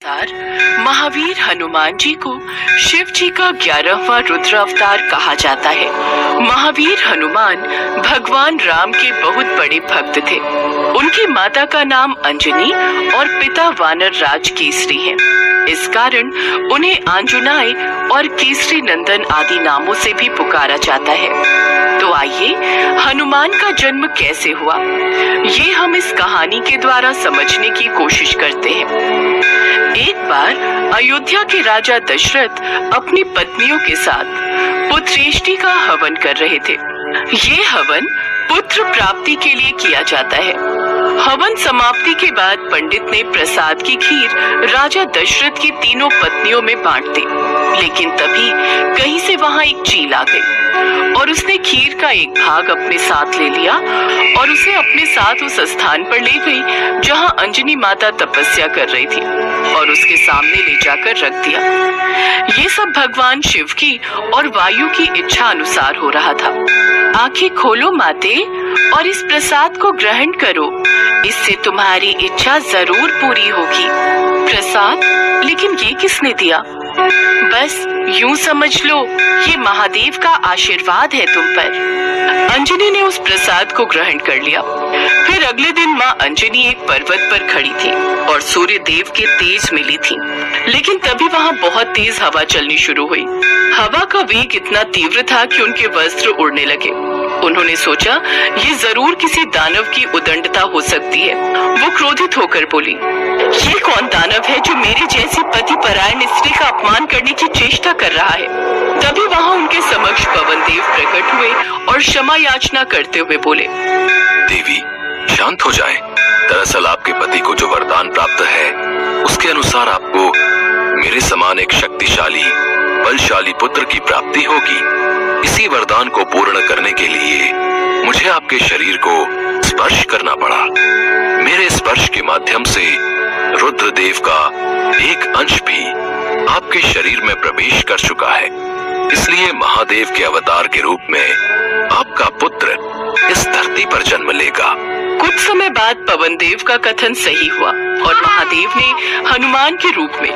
महावीर हनुमान जी को शिव जी का 11वां रुद्र अवतार कहा जाता है। महावीर हनुमान भगवान राम के बहुत बड़े भक्त थे। उनकी माता का नाम अंजनी और पिता वानर राज केसरी है। इस कारण उन्हें आंजुनाय और केसरी नंदन आदि नामों से भी पुकारा जाता है। तो आइए हनुमान का जन्म कैसे हुआ, ये हम इस कहानी के द्वारा समझने की कोशिश करते हैं। एक बार अयोध्या के राजा दशरथ अपनी पत्नियों के साथ पुत्रेष्टि का हवन कर रहे थे। ये हवन पुत्र प्राप्ति के लिए किया जाता है। हवन समाप्ति के बाद पंडित ने प्रसाद की खीर राजा दशरथ की तीनों पत्नियों में बांट दी। लेकिन तभी कहीं से वहां एक चील आ गई और उसने खीर का एक भाग अपने साथ ले लिया और उसे अपने साथ उस स्थान पर ले गई जहां अंजनी माता तपस्या कर रही थी और उसके सामने ले जाकर रख दिया। ये सब भगवान शिव की और वायु की इच्छा अनुसार हो रहा था। आंखें खोलो माते और इस प्रसाद को ग्रहण करो, इससे तुम्हारी इच्छा जरूर पूरी होगी। प्रसाद? लेकिन ये किसने दिया? बस यूं समझ लो, ये महादेव का आशीर्वाद है तुम पर। अंजनी ने उस प्रसाद को ग्रहण कर लिया। फिर अगले दिन माँ अंजनी एक पर्वत पर खड़ी थी और सूर्य देव के तेज मिली थी। लेकिन तभी वहाँ बहुत तेज हवा चलनी शुरू हुई। हवा का वेग इतना तीव्र था कि उनके वस्त्र उड़ने लगे। उन्होंने सोचा ये जरूर किसी दानव की उदंडता हो सकती है। वो क्रोधित होकर बोली, ये कौन दानव है जो मेरी जैसी पति परायण स्त्री का अपमान करने की चेष्टा कर रहा है? तभी वहाँ उनके समक्ष पवन देव प्रकट हुए और क्षमा याचना करते हुए बोले, देवी शांत हो जाएं। दरअसल आपके पति को जो वरदान प्राप्त है उसके अनुसार आपको मेरे समान एक शक्तिशाली बलशाली पुत्र की प्राप्ति होगी। इसी वरदान को पूर्ण करने के लिए मुझे आपके शरीर को स्पर्श करना पड़ा। मेरे स्पर्श के माध्यम से रुद्रदेव का एक अंश भी आपके शरीर में प्रवेश कर चुका है। इसलिए महादेव के अवतार के रूप में आपका पुत्र इस धरती पर जन्म लेगा। कुछ समय बाद पवन देव का कथन सही हुआ और महादेव ने हनुमान के रूप में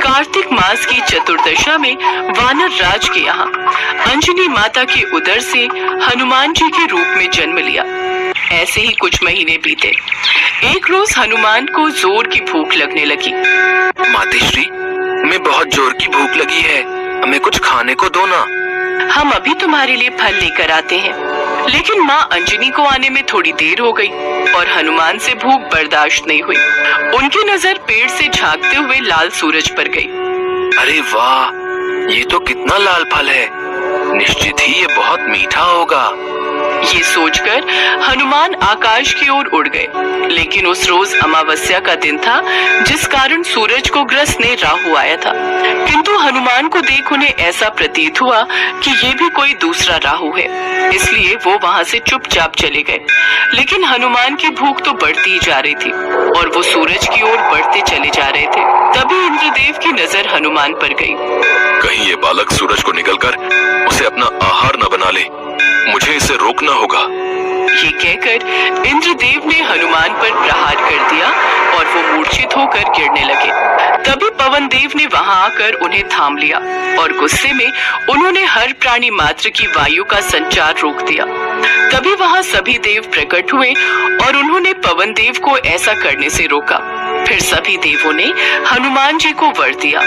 कार्तिक मास की चतुर्दशा में वानर राज के यहाँ अंजनी माता के उदर से हनुमान जी के रूप में जन्म लिया। ऐसे ही कुछ महीने बीते। एक रोज हनुमान को जोर की भूख लगने लगी। मातेश्री, हमें बहुत जोर की भूख लगी है, हमें कुछ खाने को दो ना। हम अभी तुम्हारे लिए फल लेकर आते हैं। लेकिन माँ अंजनी को आने में थोड़ी देर हो गई और हनुमान से भूख बर्दाश्त नहीं हुई। उनकी नजर पेड़ से झांकते हुए लाल सूरज पर गई। अरे वाह, ये तो कितना लाल फल है, निश्चित ही ये बहुत मीठा होगा। ये सोचकर हनुमान आकाश की ओर उड़ गए। लेकिन उस रोज अमावस्या का दिन था, जिस कारण सूरज को ग्रसने राहु आया था। किंतु हनुमान को देख उन्हें ऐसा प्रतीत हुआ कि ये भी कोई दूसरा राहु है, इसलिए वो वहाँ से चुपचाप चले गए। लेकिन हनुमान की भूख तो बढ़ती जा रही थी और वो सूरज की ओर बढ़ते चले जा रहे थे। तभी इंद्रदेव की नजर हनुमान पर गई। कहीं ये बालक सूरज को निकलकर उसे अपना आहार न बना ले, मुझे इसे रोकना होगा। ये कहकर इंद्रदेव ने हनुमान पर प्रहार कर दिया और वो मूर्छित होकर गिरने लगे। तभी पवन देव ने वहां आकर उन्हें थाम लिया और गुस्से में उन्होंने हर प्राणी मात्र की वायु का संचार रोक दिया। तभी वहां सभी देव प्रकट हुए और उन्होंने पवन देव को ऐसा करने से रोका। फिर सभी देवों ने हनुमान जी को वर दिया।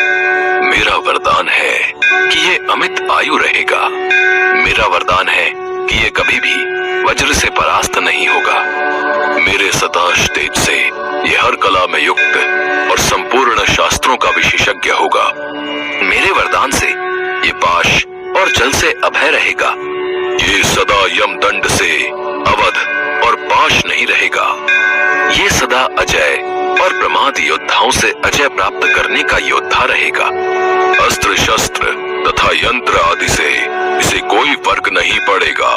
मेरा वरदान है कि ये अमित आयु रहेगा। मेरा वरदान है कि ये कभी भी वज्र से परास्त नहीं होगा। मेरे सताश तेज से ये हर कला में युक्त और संपूर्ण शास्त्रों का विशेषज्ञ होगा। मेरे वरदान से ये पाश और जल से अभय रहेगा। ये सदा यम दंड से अवध और पाश नहीं रहेगा। ये सदा अजय और प्रमाद योद्धाओं से अजय प्राप्त करने का योद्धा रहेगा। अस्त्र शस्त्र तथा यंत्र आदि से इसे कोई फर्क नहीं पड़ेगा।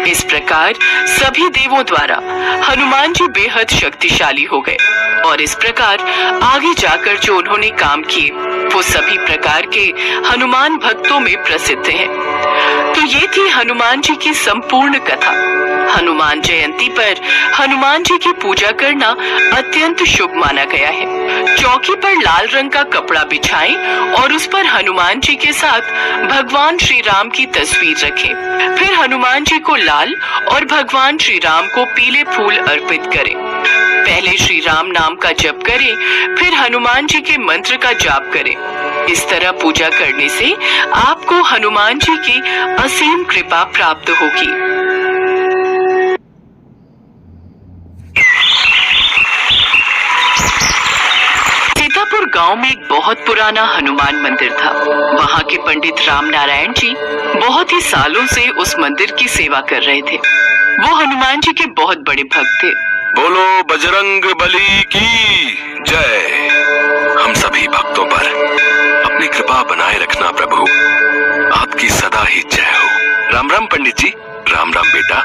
इस प्रकार सभी देवों द्वारा हनुमान जी बेहद शक्तिशाली हो गए और इस प्रकार आगे जाकर जो उन्होंने काम किए वो सभी प्रकार के हनुमान भक्तों में प्रसिद्ध हैं। तो ये थी हनुमान जी की संपूर्ण कथा। हनुमान जयंती पर हनुमान जी की पूजा करना अत्यंत शुभ माना गया है। चौकी पर लाल रंग का कपड़ा बिछाएं और उस पर हनुमान जी के साथ भगवान श्री राम की तस्वीर रखें। फिर हनुमान जी को लाल और भगवान श्री राम को पीले फूल अर्पित करें। पहले श्री राम नाम का जप करें, फिर हनुमान जी के मंत्र का जाप करें। इस तरह पूजा करने से आपको हनुमान जी की असीम कृपा प्राप्त होगी। सीतापुर गांव में एक बहुत पुराना हनुमान मंदिर था। वहां के पंडित राम नारायण जी बहुत ही सालों से उस मंदिर की सेवा कर रहे थे। वो हनुमान जी के बहुत बड़े भक्त थे। बोलो बजरंग बली की जय। हम सभी भक्तों पर अपनी कृपा बनाए रखना प्रभु, आपकी सदा ही जय हो। राम राम पंडित जी। राम राम बेटा,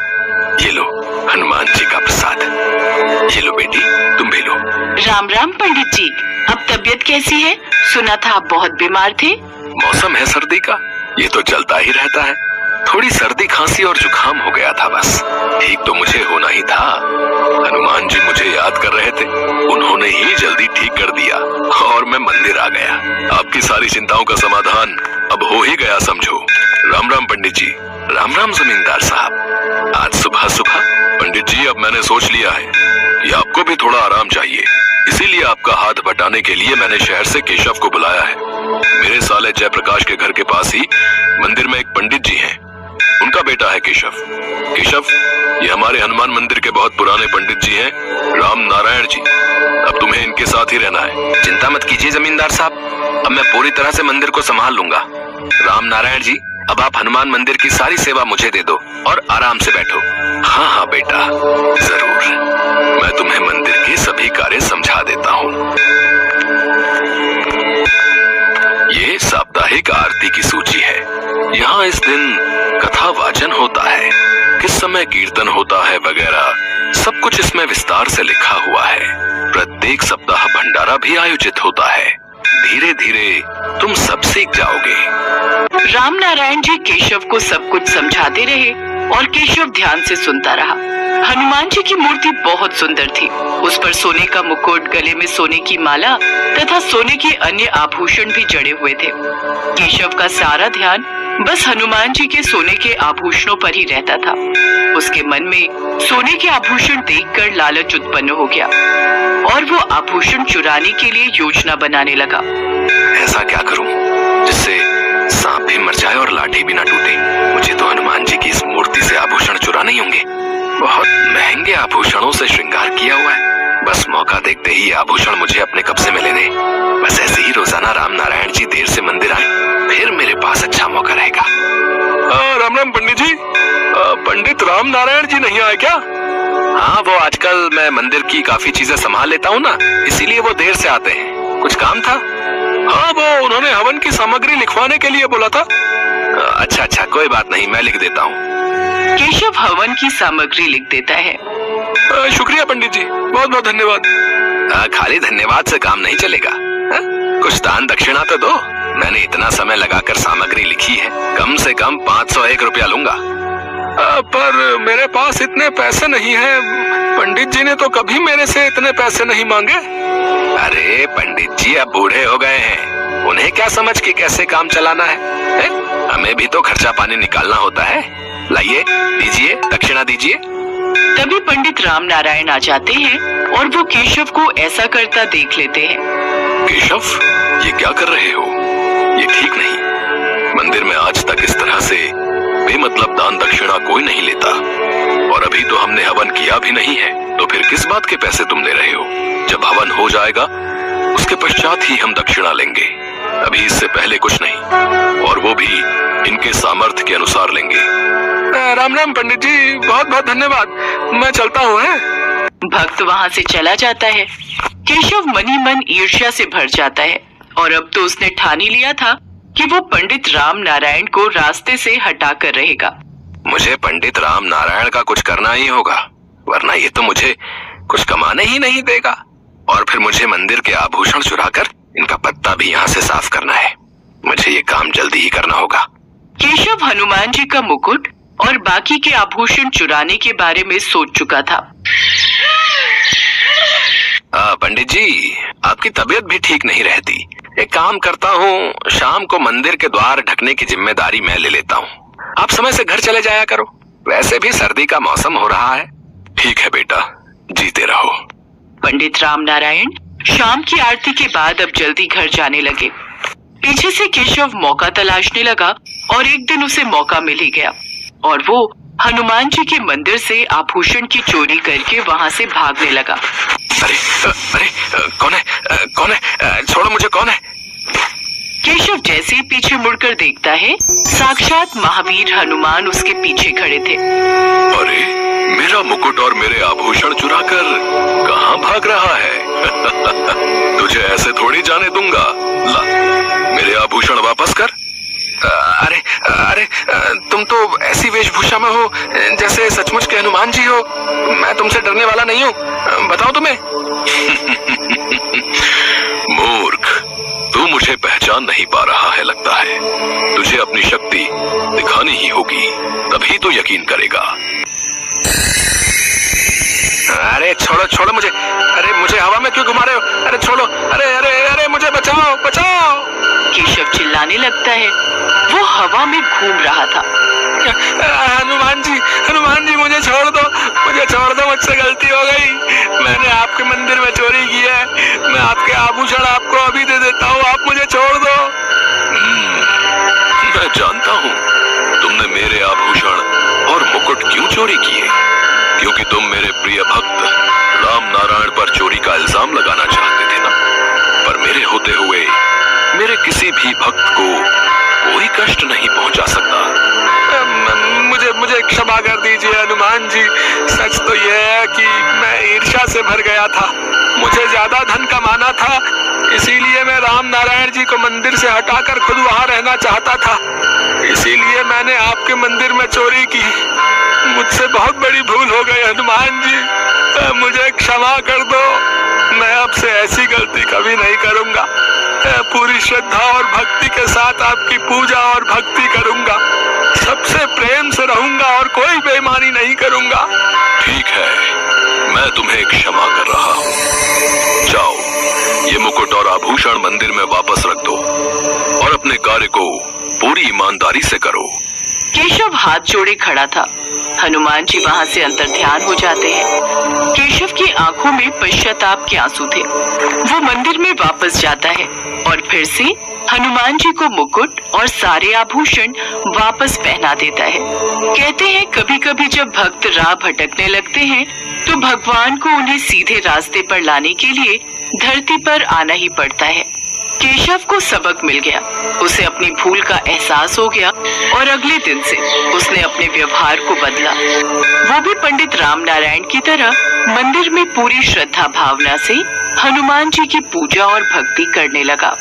ये लो हनुमान जी का प्रसाद। ये लो बेटी, तुम भी लो। राम राम पंडित जी, अब तबीयत कैसी है? सुना था आप बहुत बीमार थे। मौसम है सर्दी का, ये तो चलता ही रहता है। थोड़ी सर्दी खांसी और जुकाम हो गया था बस। ठीक तो मुझे होना ही था। हनुमान जी मुझे याद कर रहे थे, उन्होंने ही जल्दी ठीक कर दिया और मैं मंदिर आ गया। आपकी सारी चिंताओं का समाधान अब हो ही गया समझो। राम राम पंडित जी। राम राम जमींदार साहब। आज सुबह सुबह पंडित जी, अब मैंने सोच लिया है कि आपको भी थोड़ा आराम चाहिए, इसीलिए आपका हाथ बटाने के लिए मैंने शहर से केशव को बुलाया है। मेरे साले जयप्रकाश के घर के पास ही मंदिर में एक पंडित जी हैं, उनका बेटा है केशव। केशव, ये हमारे हनुमान मंदिर के बहुत पुराने पंडित जी हैं, राम नारायण जी। अब तुम्हें इनके साथ ही रहना है। चिंता मत कीजिए जमींदार साहब, अब मैं पूरी तरह से मंदिर को संभाल लूंगा। राम नारायण जी, अब आप हनुमान मंदिर की सारी सेवा मुझे दे दो और आराम से बैठो। हाँ हाँ बेटा, जरूर। मैं तुम्हें मंदिर के सभी कार्य समझा देता हूँ। ये साप्ताहिक आरती की सूची है। यहाँ इस दिन कथा वाचन होता है, किस समय कीर्तन होता है वगैरह सब कुछ इसमें विस्तार से लिखा हुआ है। प्रत्येक सप्ताह भंडारा भी आयोजित होता है। धीरे धीरे तुम सब सीख जाओगे। राम नारायण जी केशव को सब कुछ समझाते रहे और केशव ध्यान से सुनता रहा। हनुमान जी की मूर्ति बहुत सुंदर थी। उस पर सोने का मुकुट, गले में सोने की माला तथा सोने के अन्य आभूषण भी जड़े हुए थे। केशव का सारा ध्यान बस हनुमान जी के सोने के आभूषणों पर ही रहता था। उसके मन में सोने के आभूषण देखकर लालच उत्पन्न हो गया और वो आभूषण चुराने के लिए योजना बनाने लगा। ऐसा क्या करूं जिससे सांप भी मर जाए और लाठी भी ना टूटे? मुझे तो हनुमान जी की इस मूर्ति से आभूषण चुराने ही होंगे। बहुत महंगे आभूषणों से श्रृंगार किया हुआ है। बस मौका देखते ही आभूषण मुझे अपने कब्जे में लेने। बस ऐसे ही रोजाना राम नारायण जी देर से मंदिर आए, फिर मेरे पास अच्छा मौका रहेगा। राम राम पंडित जी। पंडित राम नारायण जी नहीं आए क्या? हाँ, वो आजकल मैं मंदिर की काफी चीजें संभाल लेता हूँ ना, इसीलिए वो देर से आते हैं। कुछ काम था? हाँ, वो उन्होंने हवन की सामग्री लिखवाने के लिए बोला था। अच्छा अच्छा, कोई बात नहीं, मैं लिख देता हूँ। केशव हवन की सामग्री लिख देता है। शुक्रिया पंडित जी, बहुत बहुत धन्यवाद। खाली धन्यवाद से काम नहीं चलेगा। कुछ दान दक्षिणा तो दो। मैंने इतना समय लगाकर सामग्री लिखी है, कम से कम 501 रुपया लूंगा। पर मेरे पास इतने पैसे नहीं है। पंडित जी ने तो कभी मेरे से इतने पैसे नहीं मांगे। अरे पंडित जी अब बूढ़े हो गए हैं, उन्हें क्या समझ के कैसे काम चलाना है? हमें भी तो खर्चा पानी निकालना होता है। लाइए, दीजिए, दक्षिणा दीजिए। तभी पंडित राम नारायण आ जाते हैं और वो केशव को ऐसा करता देख लेते हैं। केशव, ये क्या कर रहे हो? ये ठीक नहीं। मंदिर में आज तक इस तरह से बेमतलब दान दक्षिणा कोई नहीं लेता, और अभी तो हमने हवन किया भी नहीं है, तो फिर किस बात के पैसे तुम ले रहे हो? जब हवन हो जाएगा उसके पश्चात ही हम दक्षिणा लेंगे, अभी इससे पहले कुछ नहीं, और वो भी इनके सामर्थ्य के अनुसार लेंगे। राम राम पंडित जी, बहुत बहुत धन्यवाद, मैं चलता हूँ। भक्त वहाँ से चला जाता है। केशव मन ही मन ईर्ष्या से भर जाता है और अब तो उसने ठान ही लिया था कि वो पंडित राम नारायण को रास्ते से हटा कर रहेगा। मुझे पंडित राम नारायण का कुछ करना ही होगा, वरना ये तो मुझे कुछ कमाने ही नहीं देगा, और फिर मुझे मंदिर के आभूषण चुराकर इनका पत्ता भी यहाँ से साफ करना है। मुझे ये काम जल्दी ही करना होगा। केशव हनुमान जी का मुकुट और बाकी के आभूषण चुराने के बारे में सोच चुका था। पंडित जी, आपकी तबीयत भी ठीक नहीं रहती। एक काम करता हूँ, शाम को मंदिर के द्वार ढकने की जिम्मेदारी मैं ले लेता हूँ। आप समय से घर चले जाया करो, वैसे भी सर्दी का मौसम हो रहा है। ठीक है बेटा, जीते रहो। पंडित राम नारायण शाम की आरती के बाद अब जल्दी घर जाने लगे। पीछे से केशव मौका तलाशने लगा और एक दिन उसे मौका मिल ही गया और वो हनुमान जी के मंदिर से आभूषण की चोरी करके वहाँ से भागने लगा। अरे कौन है? छोड़ो मुझे, कौन है? केशव जैसे ही पीछे मुड़कर देखता है, साक्षात महावीर हनुमान उसके पीछे खड़े थे। अरे, मेरा मुकुट और मेरे आभूषण चुराकर कहाँ भाग रहा है? तुझे ऐसे थोड़ी जाने दूंगा। ला, मेरे आभूषण वापस कर। अरे, तुम तो ऐसी वेशभूषा में हो जैसे सचमुच के हनुमान जी हो। मैं तुमसे डरने वाला नहीं हूँ, बताओ तुम्हें। मूर्ख, तू मुझे पहचान नहीं पा रहा है लगता है। तुझे अपनी शक्ति दिखानी ही होगी, तभी तो यकीन करेगा। अरे छोड़ो मुझे। अरे मुझे हवा में क्यों घुमा रहे हो? अरे छोड़ो। अरे मुझे बचाओ। केशव चिल्लाने लगता है। वो हवा में घूम रहा था। हनुमान जी मुझे छोड़ दो, मुझसे गलती हो गई। मैंने आपके मंदिर में चोरी की है। मैं आपके आभूषण आपको अभी दे देता हूँ, आप मुझे छोड़ दो। मैं जानता हूँ तुमने मेरे आभूषण और मुकुट क्यों चोरी किए, क्योंकि तुम मेरे प्रिय भक्त राम नारायण पर चोरी का इल्जाम लगाना चाहते थे ना। पर मेरे होते हुए मेरे किसी भी भक्त को कोई कष्ट नहीं पहुंचा सकता। मुझे क्षमा कर दीजिए हनुमान जी। सच तो यह है कि मैं ईर्ष्या से भर गया था। मुझे ज्यादा धन कमाना था, इसीलिए मैं राम नारायण जी को मंदिर से हटाकर खुद वहां रहना चाहता था। इसीलिए मैंने आपके मंदिर में चोरी की। मुझसे बहुत बड़ी भूल हो गई हनुमान जी, मुझे क्षमा कर दो। मैं अब से ऐसी गलती कभी नहीं करूंगा। पूरी श्रद्धा और भक्ति के साथ आपकी पूजा और भक्ति करूंगा। सबसे प्रेम से रहूंगा और कोई बेईमानी नहीं करूंगा। ठीक है, मैं तुम्हें क्षमा कर रहा हूँ। जाओ, ये मुकुट और आभूषण मंदिर में वापस रख दो और अपने कार्य को पूरी ईमानदारी से करो। केशव हाथ जोड़े खड़ा था। हनुमान जी वहाँ से अंतर्ध्यान हो जाते हैं। केशव की आंखों में पश्चाताप के आंसू थे। वो मंदिर में वापस जाता है और फिर से हनुमान जी को मुकुट और सारे आभूषण वापस पहना देता है। कहते हैं कभी कभी जब भक्त राह भटकने लगते हैं तो भगवान को उन्हें सीधे रास्ते पर लाने के लिए धरती पर आना ही पड़ता है। केशव को सबक मिल गया। उसे अपनी भूल का एहसास हो गया और अगले दिन से उसने अपने व्यवहार को बदला। वो भी पंडित राम नारायण की तरह मंदिर में पूरी श्रद्धा भावना से हनुमान जी की पूजा और भक्ति करने लगा।